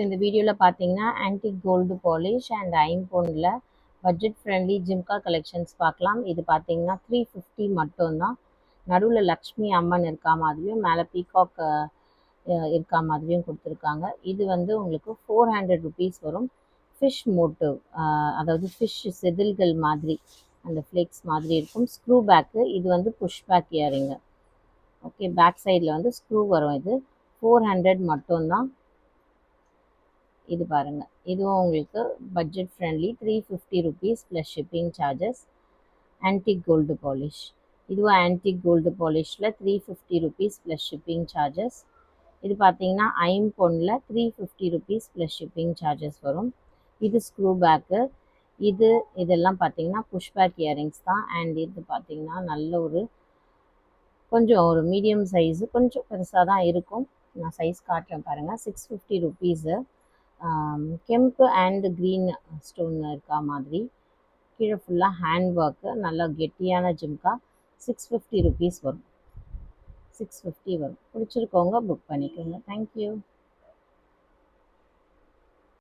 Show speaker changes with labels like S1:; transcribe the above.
S1: இந்த வீடியோவில் பார்த்தீங்கன்னா ஆன்டிக் கோல்டு பாலிஷ் அண்ட் ஐம்பொன்னில் பட்ஜெட் ஃப்ரெண்ட்லி ஜிம்கா கலெக்ஷன்ஸ் பார்க்கலாம். இது பார்த்தீங்கன்னா 350 மட்டும்தான். நடுவில் லக்ஷ்மி அம்மன் இருக்கா மாதிரியும் மேலே பீகாக் இருக்கா மாதிரியும் கொடுத்துருக்காங்க. இது வந்து உங்களுக்கு 400 ருபீஸ் வரும். ஃபிஷ் மோட்டிவ், அதாவது ஃபிஷ் செதில்கள் மாதிரி அந்த ஃப்ளேக்ஸ் மாதிரி இருக்கும். ஸ்க்ரூ பேக்கு, இது வந்து push back earring. Okay, back சைடில் வந்து ஸ்க்ரூ வரும். இது 400 மட்டும்தான். இது பாருங்கள், இதுவும் உங்களுக்கு budget friendly 350 rupees plus shipping charges. Antique gold polish, இதுவும் ஆன்டிக் கோல்டு பாலிஷில் 350 ருபீஸ் ப்ளஸ் ஷிப்பிங் சார்ஜஸ். இது பார்த்தீங்கன்னா ஐம்பொன்னில் 350 ருபீஸ் ப்ளஸ் ஷிப்பிங் சார்ஜஸ் வரும். இது ஸ்க்ரூ பேக்கு. இதெல்லாம் பார்த்தீங்கன்னா புஷ் பேக் இயரிங்ஸ் தான். அண்ட் இது பார்த்தீங்கன்னா நல்ல ஒரு மீடியம் சைஸு, கொஞ்சம் பெருசாக தான் இருக்கும். நான் சைஸ் காட்டுறேன் பாருங்கள். 650 ருபீஸு. கெம்பு அண்ட் க்ரீன் ஸ்டோன் இருக்கா மாதிரி, கீழே ஃபுல்லாக ஹேண்ட் ஒர்க்கு, நல்லா கெட்டியான ஜிம்கா. 650 ருபீஸ் வரும். 650 வரும். பிடிச்சிருக்கவங்க புக் பண்ணிக்கோங்க. தேங்க்யூ.